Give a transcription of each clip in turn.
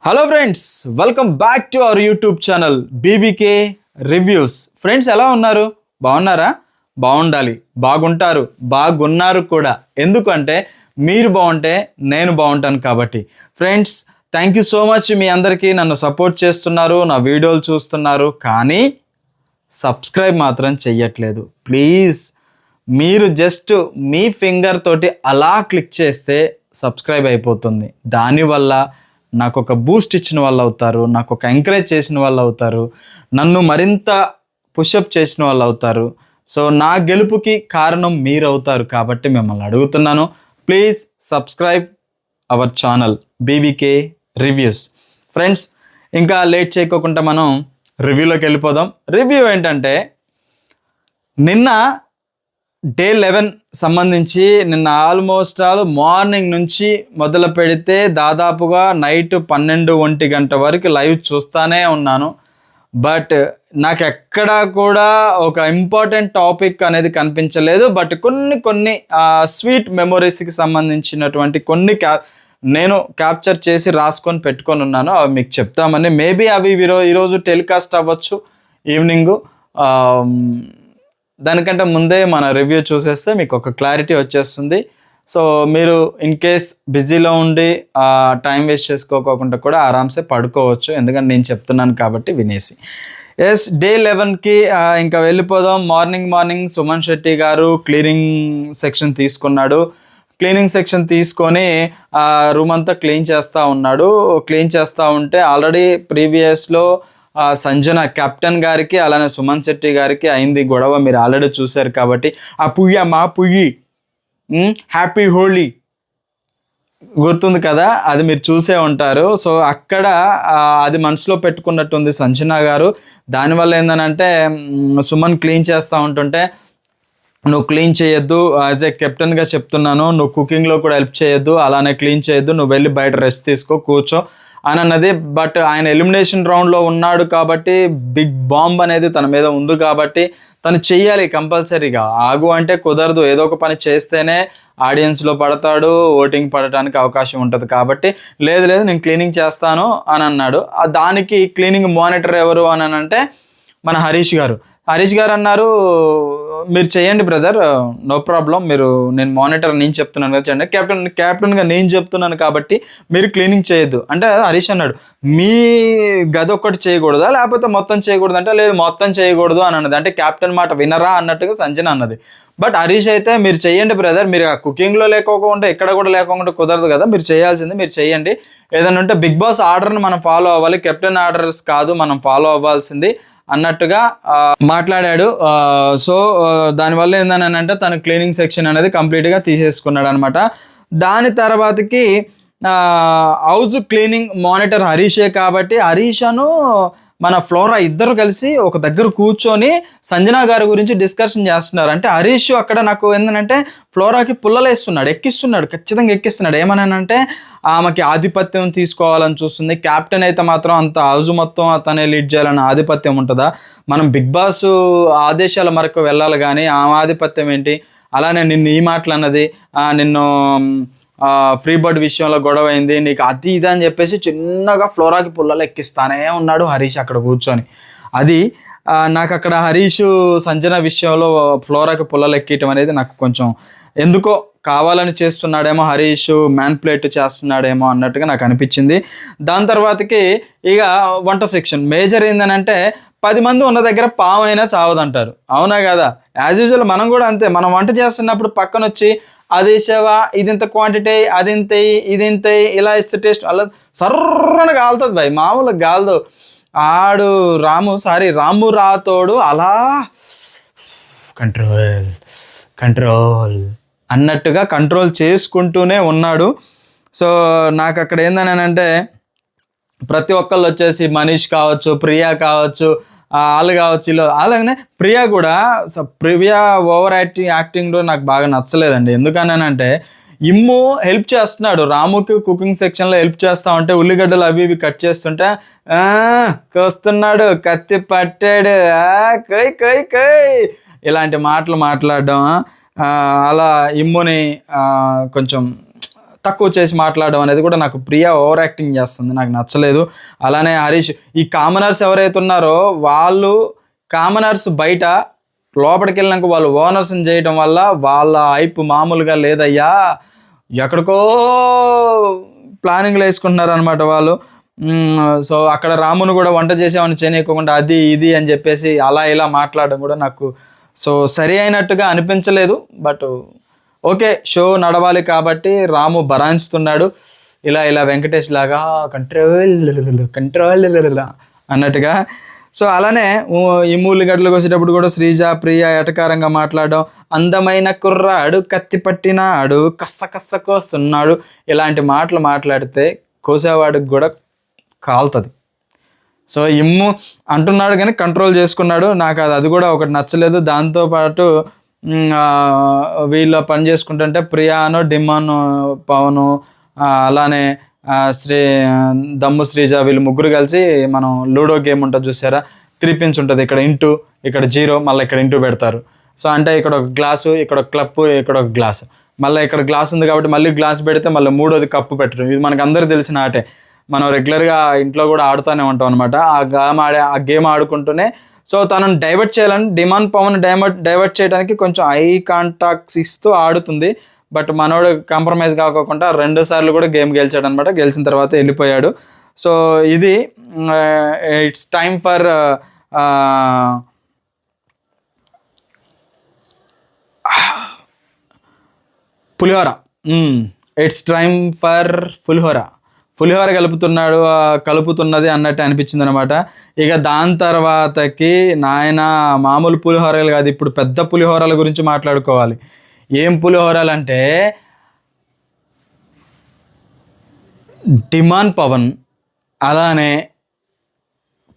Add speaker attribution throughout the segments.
Speaker 1: Hello friends, welcome back to our YouTube channel BBK reviews. Friends, ఎలా ఉన్నారు? బాగున్నారా? బాగుండాలి, బాగుంటారు, బాగున్నారు కూడా. ఎందుకంటే మీరు బాగుంటే నేను బాగుంటాను కాబట్టి. Friends, thank you so much. మీ అందరికీ నన్ను సపోర్ట్ చేస్తున్నారు, నా వీడియోలు చూస్తున్నారు, కానీ సబ్స్క్రైబ్ మాత్రం చెయ్యట్లేదు. ప్లీజ్ మీరు జస్ట్ మీ ఫింగర్ తోటి అలా క్లిక్ చేస్తే సబ్స్క్రైబ్ అయిపోతుంది. దానివల్ల నాకు ఒక బూస్ట్ ఇచ్చిన వాళ్ళు అవుతారు, నాకు ఒక ఎంకరేజ్ చేసిన వాళ్ళు అవుతారు, నన్ను మరింత పుషప్ చేసిన వాళ్ళు అవుతారు. సో నా గెలుపుకి కారణం మీరు అవుతారు కాబట్టి మిమ్మల్ని అడుగుతున్నాను, please subscribe our channel BBK reviews. Friends, ఇంకా లేట్ చేయకోకుండా మనం రివ్యూలోకి వెళ్ళిపోదాం. రివ్యూ ఏంటంటే, నిన్న డే 11 సంబంధించి నిన్న ఆల్మోస్ట్ మార్నింగ్ నుంచి మొదలు పెడితే దాదాపుగా నైట్ 12-1 గంట వరకు లైవ్ చూస్తూనే ఉన్నాను. బట్ నాకు ఎక్కడా కూడా ఒక ఇంపార్టెంట్ టాపిక్ అనేది కనిపించలేదు. బట్ కొన్ని స్వీట్ మెమొరీస్కి సంబంధించినటువంటి కొన్ని నేను క్యాప్చర్ చేసి రాసుకొని పెట్టుకొని ఉన్నాను. అవి మీకు చెప్తామని. మేబీ అవి ఈరోజు టెలికాస్ట్ అవ్వచ్చు ఈవినింగు. దానికంటే ముందే మన రివ్యూ చూసేస్తే మీకు ఒక క్లారిటీ వచ్చేస్తుంది. సో మీరు ఇన్ కేస్ బిజీలో ఉండి టైం వేస్ట్ చేసుకోకుండా కూడా ఆరామ్సే పడుకోవచ్చు, ఎందుకంటే నేను చెప్తున్నాను కాబట్టి వినేసి. ఎస్, డే 11కి ఇంకా వెళ్ళిపోదాం. మార్నింగ్ సుమన్ శెట్టి గారు క్లీనింగ్ సెక్షన్ తీసుకున్నాడు. క్లీనింగ్ సెక్షన్ తీసుకొని రూమ్ అంతా క్లీన్ చేస్తూ ఉన్నాడు. క్లీన్ చేస్తూ ఉంటే ఆల్రెడీ ప్రీవియస్లో సంజన కెప్టెన్ గారికి అలానే సుమన్ శెట్టి గారికి అయింది గొడవ, మీరు ఆల్రెడీ చూశారు కాబట్టి. ఆ పుయ్య మా పుయ్యి, హ్యాపీ హోలీ గుర్తుంది కదా, అది మీరు చూసే ఉంటారు. సో అక్కడ అది మనసులో పెట్టుకున్నట్టుంది సంజన గారు. దానివల్ల ఏంటంటే సుమన్ క్లీన్ చేస్తూ ఉంటుంటే, నువ్వు క్లీన్ చేయొద్దు, యాజ్ ఏ కెప్టెన్గా చెప్తున్నాను, నువ్వు కుకింగ్లో కూడా హెల్ప్ చేయొద్దు, అలానే క్లీన్ చేయొద్దు, నువ్వు వెళ్ళి బయట రెస్ట్ తీసుకో, కూర్చో అని అన్నది. బట్ ఆయన ఎలిమినేషన్ రౌండ్లో ఉన్నాడు కాబట్టి, బిగ్ బాంబ్ అనేది తన మీద ఉంది కాబట్టి తను చెయ్యాలి కంపల్సరీగా. ఆగు అంటే కుదరదు, ఏదో ఒక పని చేస్తేనే ఆడియన్స్లో పడతాడు, ఓటింగ్ పడటానికి అవకాశం ఉంటుంది. కాబట్టి లేదు నేను క్లీనింగ్ చేస్తాను అని అన్నాడు. దానికి క్లీనింగ్ మానిటర్ ఎవరు అని అంటే మన హరీష్ గారు అన్నారు, మీరు చేయండి బ్రదర్, నో ప్రాబ్లం, నేను మానిటర్ నేను చెప్తున్నాను కదా చేయండి, కెప్టెన్గా నేను చెప్తున్నాను కాబట్టి మీరు క్లీనింగ్ చేయొద్దు అంటే హరీష్ అన్నాడు, మీ గది ఒక్కటి చేయకూడదా లేకపోతే మొత్తం చేయకూడదు అంటే, లేదు మొత్తం చేయకూడదు అని అన్నది. అంటే కెప్టెన్ మాట వినరా అన్నట్టుగా సంజన అన్నది. బట్ హరీష్ అయితే మీరు చేయండి బ్రదర్, మీరు ఆ కుకింగ్లో లేకోకుండా ఇక్కడ కూడా లేకోకుండా కుదరదు కదా, మీరు చేయాల్సింది మీరు చేయండి. ఏదైనా ఉంటే బిగ్ బాస్ ఆర్డర్ని మనం ఫాలో అవ్వాలి, కెప్టెన్ ఆర్డర్స్ కాదు మనం ఫాలో అవ్వాల్సింది అన్నట్టుగా మాట్లాడాడు. సో దానివల్ల ఏందని అంటే తను క్లీనింగ్ సెక్షన్ అనేది కంప్లీట్గా తీసేసుకున్నాడు అనమాట. దాని తర్వాతకి హౌస్ క్లీనింగ్ మానిటర్ హరీషే కాబట్టి హరీషను మన ఫ్లోరా ఇద్దరు కలిసి ఒక దగ్గర కూర్చొని సంజన గారి గురించి డిస్కషన్ చేస్తున్నారు. అంటే హరీష్ అక్కడ నాకు ఏంటంటే ఫ్లోరాకి పుల్లలేస్తున్నాడు, ఖచ్చితంగా ఎక్కిస్తున్నాడు. ఏమనంటే ఆమెకి ఆధిపత్యం తీసుకోవాలని చూస్తుంది. క్యాప్టెన్ అయితే మాత్రం అంత హౌస్ మొత్తం అతనే లీడ్ చేయాలన్న ఆధిపత్యం ఉంటుందా? మనం బిగ్ బాస్ ఆదేశాల మేరకు వెళ్ళాలి, కానీ ఆమె ఆధిపత్యం ఏంటి? అలానే నిన్ను ఈ మాటలు అన్నది, నిన్ను ఫ్రీ బర్డ్ విషయంలో గొడవ అయింది, నీకు అది ఇది అని చెప్పేసి చిన్నగా ఫ్లోరాకి పుల్లలు ఎక్కిస్తానే ఉన్నాడు హరీష్ అక్కడ కూర్చొని. అది నాకు అక్కడ హరీష్ సంజన విషయంలో ఫ్లోరాకి పుల్లలు ఎక్కటం అనేది నాకు కొంచెం ఎందుకో కావాలని చేస్తున్నాడేమో, హరీష్ మ్యాన్ప్లేట్ చేస్తున్నాడేమో అన్నట్టుగా నాకు అనిపించింది. దాని తర్వాతకి ఇక వంట సెక్షన్ మేజర్ ఏందనంటే, 10 మంది ఉన్న దగ్గర పామైనా చావదంటారు, అవునా కదా? యాజ్ యూజువల్ మనం కూడా అంతే, మనం వంట చేస్తున్నప్పుడు పక్కన వచ్చి అది వేసావా, ఇది ఇంత క్వాంటిటీ, అది ఇంత ఇది ఇంత ఇలా ఇస్తే టేస్ట్ అలా సర్రన కాలుతుంది భయ్, మామూలుగా కాలదు. రాము రాతోడు అలా కంట్రోల్ అన్నట్టుగా కంట్రోల్ చేసుకుంటూనే ఉన్నాడు. సో నాకు అక్కడ ఏందనంటే, ప్రతి ఒక్కళ్ళు వచ్చేసి మనీష్ కావచ్చు, ప్రియా కావచ్చు, వాళ్ళు కావచ్చు, అలాగనే ప్రియా ఓవర్ యాక్టింగ్లో నాకు బాగా నచ్చలేదండి. ఎందుకనంటే ఇమ్ము హెల్ప్ చేస్తున్నాడు, రాముకి కుకింగ్ సెక్షన్లో హెల్ప్ చేస్తూ ఉంటే ఉల్లిగడ్డలు అవి ఇవి కట్ చేస్తుంటే కోస్తున్నాడు, కత్తి పట్టాడు, కై ఇలాంటి మాటలు మాట్లాడడం, అలా ఇమ్ముని కొంచెం తక్కువ చేసి మాట్లాడడం అనేది కూడా నాకు ప్రియ ఓవర్ యాక్టింగ్ చేస్తుంది, నాకు నచ్చలేదు. అలానే హరీష్, ఈ కామనర్స్ ఎవరైతే ఉన్నారో వాళ్ళు కామనర్స్ బయట, లోపలికి వెళ్ళినాక వాళ్ళు ఓనర్స్ని చేయడం వల్ల వాళ్ళ హైప్ మామూలుగా లేదయ్యా. ఎక్కడికో ప్లానింగ్లు వేసుకుంటున్నారు అనమాట వాళ్ళు. సో అక్కడ రామును కూడా వంట చేసేవాడిని చేయనీయకుండా అది ఇది అని చెప్పేసి అలా ఇలా మాట్లాడడం కూడా నాకు సో సరి అయినట్టుగా అనిపించలేదు. బట్ ఓకే, షో నడవాలి కాబట్టి రాము భరాంచుతున్నాడు ఇలా ఇలా వెంకటేష్ లాగా కంట్రోల్ అన్నట్టుగా. సో అలానే ఈ మూలిగడ్డలకు వచ్చేటప్పుడు కూడా శ్రీజ ప్రియ ఎటకారంగా మాట్లాడడం, అందమైన కుర్రాడు కత్తి పట్టినాడు కస్స కోస్తున్నాడు, ఇలాంటి మాటలు మాట్లాడితే కోసేవాడికి కూడా కాలుతుంది. సో ఇమ్ము అంటున్నాడు కానీ కంట్రోల్ చేసుకున్నాడు. నాకు అది కూడా ఒకటి నచ్చలేదు. దాంతోపాటు వీళ్ళు పని చేసుకుంటుంటే ప్రియాను డిమాను పవను అలానే దమ్ము శ్రీజ వీళ్ళు ముగ్గురు కలిసి మనం లూడో గేమ్ ఉంటుంది చూసారా, 3 పిన్స్ ఉంటుంది, ఇక్కడ ఇంటూ ఇక్కడ 0 మళ్ళీ ఇక్కడ ఇంటూ పెడతారు. సో అంటే ఇక్కడ ఒక గ్లాసు, ఇక్కడ ఒక కప్పు, ఇక్కడ ఒక గ్లాసు, మళ్ళీ ఇక్కడ గ్లాస్ ఉంది కాబట్టి మళ్ళీ గ్లాస్ పెడితే మళ్ళీ 3వది కప్పు పెట్టడం. ఇది మనకు అందరూ తెలిసిన ఆటే, మనం రెగ్యులర్గా ఇంట్లో కూడా ఆడుతూనే ఉంటాం అనమాట. ఆ గేమ్ ఆడుకుంటూనే సో తనను డైవర్ట్ చేయాలని డిమాండ్ పవన్ డైవర్ట్ చేయడానికి కొంచెం ఐ కాంటాక్ట్స్ ఇస్తూ ఆడుతుంది. బట్ మనోడు కాంప్రమైజ్ కాకోకుండా 2 సార్లు కూడా గేమ్ గెలిచాడు అనమాట. గెలిచిన తర్వాత వెళ్ళిపోయాడు. సో ఇది it's time for pulihora. It's time for pulihora కలుపుతున్నది అన్నట్టు అనిపించింది అనమాట. ఇక దాని తర్వాతకి నాయన మామూలు పులిహోరలు కాదు, ఇప్పుడు పెద్ద పులిహోరల గురించి మాట్లాడుకోవాలి. ఏం పులిహోరలు అంటే డిమాండ్ పవన్, అలానే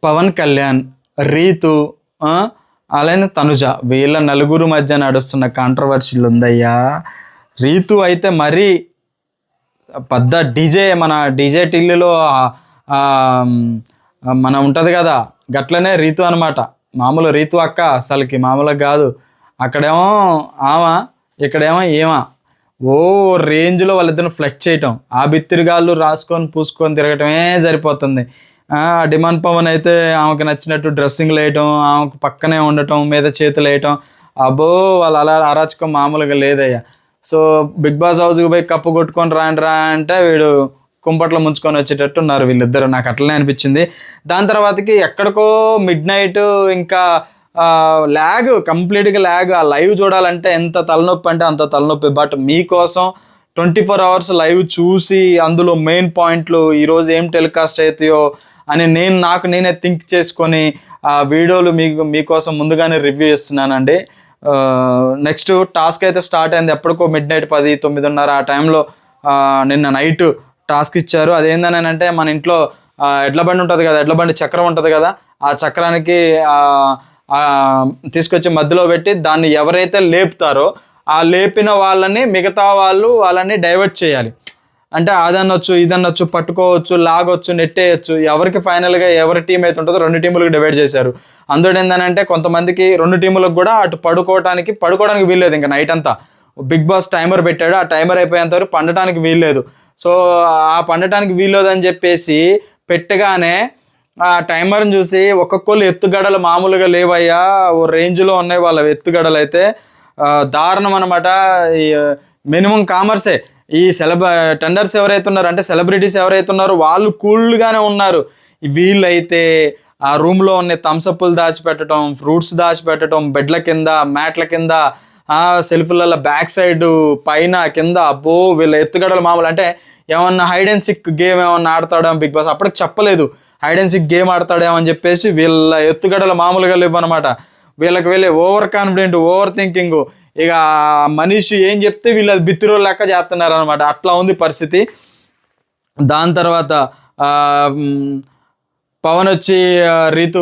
Speaker 1: పవన్ కళ్యాణ్, రీతు, అలానే తనుజ, వీళ్ళ నలుగురు మధ్య నడుస్తున్న కాంట్రవర్సీలు ఉందయ్యా. రీతు అయితే మరీ పెద్ద మన డీజే టిల్లులో మన ఉంటుంది కదా, గట్లనే రీతు అనమాట. మామూలు రీతు అక్క అసలుకి మామూలుగా కాదు. అక్కడేమో ఆమె, ఇక్కడేమో ఏమా, ఓ రేంజ్లో వాళ్ళిద్దరిని ఫ్లెక్ట్ చేయటం, ఆ బిత్తిరిగాళ్ళు రాసుకొని పూసుకొని తిరగటమే సరిపోతుంది. డిమాండ్ పవన్ అయితే ఆమెకు నచ్చినట్టు డ్రెస్సింగ్లు వేయటం, ఆమెకు పక్కనే ఉండటం, మీద చేతులు వేయటం, అబ్బో వాళ్ళు అలా అరాచకం మామూలుగా లేదయ్యా. సో బిగ్ బాస్ హౌస్కి పోయి కప్పు కొట్టుకొని రా అంటే వీడు కుంపట్లో ముంచుకొని వచ్చేటట్టు ఉన్నారు వీళ్ళిద్దరు, నాకు అట్లనే అనిపించింది. దాని తర్వాతకి ఎక్కడికో మిడ్ నైట్ ఇంకా కంప్లీట్గా ల్యాగ్. ఆ లైవ్ చూడాలంటే ఎంత తలనొప్పి అంటే అంత తలనొప్పి. బట్ మీకోసం 24 hours లైవ్ చూసి అందులో మెయిన్ పాయింట్లు ఈరోజు ఏం టెలికాస్ట్ అవుతాయో అని నేనే థింక్ చేసుకొని ఆ వీడియోలు మీకోసం ముందుగానే రివ్యూ ఇస్తున్నానండి. నెక్స్ట్ టాస్క్ అయితే స్టార్ట్ అయింది ఎప్పటికో మిడ్ నైట్ 10, 9:30 ఆ టైంలో నిన్న నైట్ టాస్క్ ఇచ్చారు. అదేందని అంటే మన ఇంట్లో ఎడ్ల బండి ఉంటుంది కదా, ఎడ్ల బండి చక్రం ఉంటుంది కదా, ఆ చక్రానికి తీసుకొచ్చి మధ్యలో పెట్టి దాన్ని ఎవరైతే లేపుతారో ఆ లేపిన మిగతా వాళ్ళని డైవర్ట్ చేయాలి. అంటే అదనొచ్చు ఇదనొచ్చు, పట్టుకోవచ్చు, లాగొచ్చు, నెట్టేయచ్చు. ఎవరికి ఫైనల్గా ఎవరి టీం అయితే ఉంటుందో 2 టీములకు డివైడ్ చేశారు. అందులో ఏంటంటే కొంతమందికి 2 టీములకు కూడా అటు పడుకోవడానికి వీల్లేదు. ఇంకా నైట్ అంతా బిగ్ బాస్ టైమర్ పెట్టాడు, ఆ టైమర్ అయిపోయేంత వరకు పండటానికి వీల్లేదు. సో ఆ పండటానికి వీల్లేదు అని చెప్పేసి పెట్టగానే ఆ టైమర్ని చూసి ఒక్కొక్కళ్ళు ఎత్తుగడలు మామూలుగా లేవయ్యా, ఓ రేంజ్లో ఉన్నాయి వాళ్ళ ఎత్తుగడలు అయితే దారుణం అనమాట. మినిమం కామర్సే. ఈ టెండర్స్ ఎవరైతే ఉన్నారో అంటే సెలబ్రిటీస్ ఎవరైతే ఉన్నారో వాళ్ళు కూల్గానే ఉన్నారు. వీళ్ళైతే ఆ రూమ్లో ఉన్న థమ్సప్లు దాచిపెట్టడం, ఫ్రూట్స్ దాచిపెట్టడం, బెడ్ల కింద, మ్యాట్ల కింద, సెల్ఫ్లలో బ్యాక్ సైడ్, పైన, కింద, అబ్బో వీళ్ళ ఎత్తుగడలు మామూలు. అంటే ఏమన్నా హైడ్ అండ్ సిక్ గేమ్ ఏమన్నా ఆడతాడేమో బిగ్ బాస్, అప్పటికి చెప్పలేదు హైడ్ అండ్ సిక్ గేమ్ ఆడతాడేమో అని చెప్పేసి వీళ్ళ ఎత్తుగడలు మామూలుగా లేవు అనమాట. వీళ్ళకి వెళ్ళి ఓవర్ కాన్ఫిడెంట్, ఓవర్ థింకింగ్, ఇక మనిషి ఏం చెప్తే వీళ్ళు అది బిత్తిరో లెక్క చేస్తున్నారు అనమాట. అట్లా ఉంది పరిస్థితి. దాని తర్వాత పవన్ వచ్చి రీతు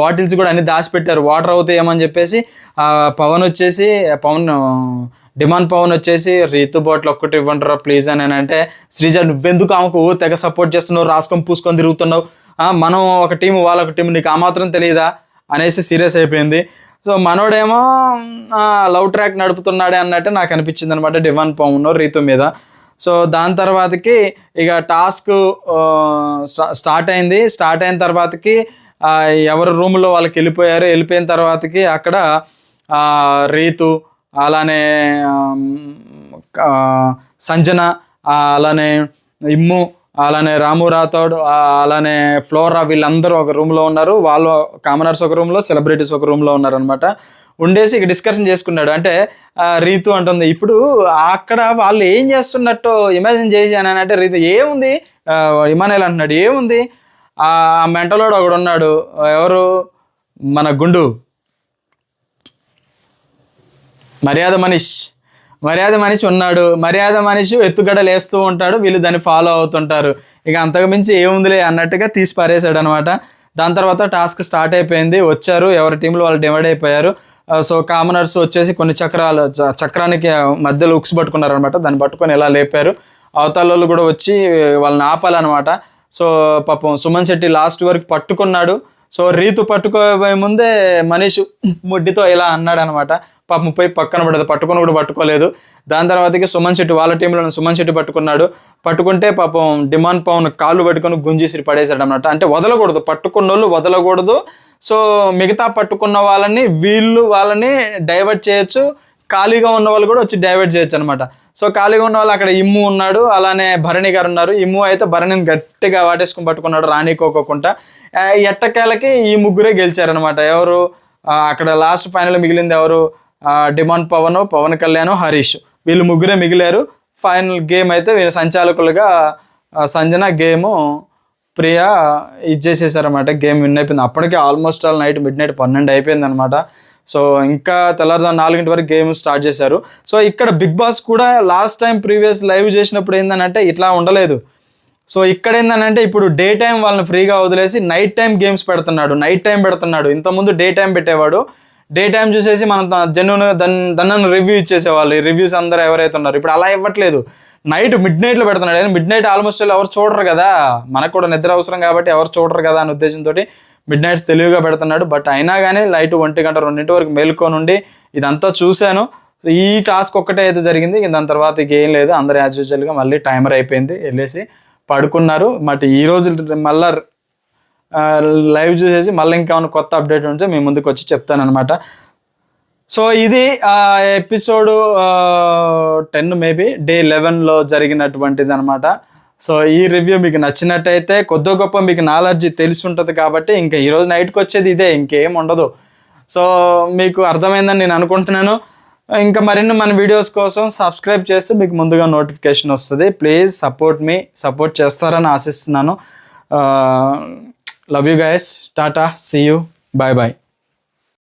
Speaker 1: బాటిల్స్ కూడా అన్ని దాచిపెట్టారు, వాటర్ అవుతాయేమని చెప్పేసి. పవన్ డిమాండ్ పవన్ వచ్చేసి రీతు బాటిల్ ఒక్కటి ఇవ్వంటారా ప్లీజ్ అని అంటే, శ్రీజ నువ్వెందుకు ఆమెకు తెగ సపోర్ట్ చేస్తున్నావు, రాసుకొని పూసుకొని తిరుగుతున్నావు, మనం ఒక టీము వాళ్ళొక టీము, నీకు ఆ మాత్రం తెలియదా అనేసి సీరియస్ అయిపోయింది. సో మనోడేమో లవ్ ట్రాక్ నడుపుతున్నాడే అన్నట్టు నాకు అనిపించింది అనమాట డివాన్ పవన్ రీతు మీద. సో దాని తర్వాతకి ఇక టాస్క్ స్టార్ట్ అయిన తర్వాతకి ఎవరి రూమ్లో వాళ్ళకి వెళ్ళిపోయిన తర్వాతకి అక్కడ రీతు అలానే సంజన అలానే ఇమ్ము అలానే రాము రాథోడ్ అలానే ఫ్లోరా వీళ్ళందరూ ఒక రూమ్లో ఉన్నారు. వాళ్ళు కామనర్స్ ఒక రూమ్లో, సెలబ్రిటీస్ ఒక రూమ్లో ఉన్నారనమాట. ఉండేసి ఇక డిస్కషన్ చేసుకున్నాడు. అంటే రీతు అంటుంది ఇప్పుడు అక్కడ వాళ్ళు ఏం చేస్తున్నట్టు ఇమాజిన్ చేశాను అని. అంటే రీతు ఏముంది, ఇమానుయేల్ అంటున్నాడు ఏముంది, ఆ మెంటలోడు ఒకడు ఉన్నాడు, ఎవరు మన గుండు మర్యాద మనిషి ఉన్నాడు. మర్యాద మనిషి ఎత్తుగడలు వేస్తూ ఉంటాడు, వీళ్ళు దాన్ని ఫాలో అవుతుంటారు. ఇక అంతకుమించి ఏముందిలే అన్నట్టుగా తీసి పారేశాడు అనమాట. దాని తర్వాత టాస్క్ స్టార్ట్ అయిపోయింది. వచ్చారు, ఎవరి టీంలో వాళ్ళు డివైడ్ అయిపోయారు. సో కామనర్స్ వచ్చేసి కొన్ని చక్రానికి మధ్యలో ఉక్స్ పట్టుకున్నారు అనమాట. దాన్ని పట్టుకొని ఎలా లేపారు. అవతల వాళ్ళు కూడా వచ్చి వాళ్ళని ఆపాలన్నమాట. సో పాపం సుమన్ శెట్టి లాస్ట్ వరకు పట్టుకున్నాడు. సో రీతు పట్టుకోబోయే ముందే మనీష్ ముడ్డితో ఇలా అన్నాడు అనమాట. పాపం పోయి పక్కన పడదు, పట్టుకొని కూడా పట్టుకోలేదు. దాని తర్వాతకి సుమన్ శెట్టి వాళ్ళ టీంలో సుమన్ శెట్టి పట్టుకుంటే పాపం డిమాన్ పవన్ కాళ్ళు పట్టుకొని గుంజేసి పడేశాడు అనమాట. అంటే వదలకూడదు, పట్టుకున్న వాళ్ళు వదలకూడదు. సో మిగతా పట్టుకున్న వాళ్ళని డైవర్ట్ చేయొచ్చు, ఖాళీగా ఉన్న వాళ్ళు కూడా వచ్చి డైవర్ట్ చేయొచ్చు అనమాట. సో ఖాళీగా ఉన్న వాళ్ళు అక్కడ ఇమ్ము ఉన్నాడు, అలానే భరణి గారు ఉన్నారు. ఇమ్ము అయితే భరణిని గట్టిగా వాటేసుకుని పట్టుకున్నాడు రానికోకుండా. ఎట్టకేలకి ఈ ముగ్గురే గెలిచారనమాట. ఎవరు అక్కడ లాస్ట్ ఫైనల్ మిగిలింది ఎవరు, డిమాండ్ పవన్ కళ్యాణ్, హరీష్, వీళ్ళు ముగ్గురే మిగిలారు. ఫైనల్ గేమ్ అయితే వీళ్ళ సంచాలకులుగా సంజన, గేము ప్రియా ఇచ్చేసేసారనమాట. గేమ్ విన్ అయిపోయింది. అప్పటికే ఆల్మోస్ట్ ఆల్ నైట్ మిడ్-నైట్ 12 అయిపోయింది అనమాట. సో ఇంకా తెల్లారుజాము 4 వరకు గేమ్ స్టార్ట్ చేశారు. సో ఇక్కడ బిగ్ బాస్ కూడా లాస్ట్ టైం ప్రీవియస్ లైవ్ చేసినప్పుడు ఏంటంటే ఇట్లా ఉండలేదు. సో ఇక్కడ ఏంటంటే ఇప్పుడు డే టైం వాళ్ళని ఫ్రీగా వదిలేసి నైట్ టైం గేమ్స్ పెడుతున్నాడు. ఇంతకుముందు డే టైం పెట్టేవాడు. డే టైం చూసేసి మనం జెన్యున్గా దాన్ని రివ్యూ ఇచ్చేసేవాళ్ళు. ఈ రివ్యూస్ అందరూ ఎవరైతే ఉన్నారు ఇప్పుడు అలా ఇవ్వట్లేదు. నైట్ మిడ్-నైట్లో పెడుతున్నాడు. మిడ్-నైట్ ఆల్మోస్ట్ ఎవరు చూడరు కదా, మనకు కూడా నిద్ర అవసరం కాబట్టి ఎవరు చూడరు కదా అనే ఉద్దేశంతో మిడ్-నైట్స్ తెలివిగా పెడుతున్నాడు. బట్ అయినా కానీ నైట్ 1 గంట 2 వరకు మేల్కొని ఉండి ఇదంతా చూశాను. సో ఈ టాస్క్ ఒక్కటే అయితే జరిగింది. దాని తర్వాత ఇంకేం లేదు. అందరు యాజ్ యూజువల్గా మళ్ళీ టైమర్ అయిపోయింది, వెళ్ళేసి పడుకున్నారు. బట్ ఈరోజు మళ్ళీ లైవ్ చూసేసి మళ్ళీ ఇంకా కొత్త అప్డేట్ ఉంటే మీ ముందుకు వచ్చి చెప్తానమాట. సో ఇది ఎపిసోడ్ 10 మేబీ డే 11లో జరిగినటువంటిది అనమాట. సో ఈ రివ్యూ మీకు నచ్చినట్టయితే కొద్ది గొప్ప మీకు నాలెడ్జ్ తెలిసి ఉంటుంది కాబట్టి ఇంకా ఈరోజు నైట్కి వచ్చేది ఇదే, ఇంకేం ఉండదు. సో మీకు అర్థమైందని నేను అనుకుంటున్నాను. ఇంకా మరిన్ని మన వీడియోస్ కోసం సబ్స్క్రైబ్ చేస్తే మీకు ముందుగా నోటిఫికేషన్ వస్తుంది. ప్లీజ్ సపోర్ట్ చేస్తారని ఆశిస్తున్నాను. Love you guys, tata, see you, bye bye.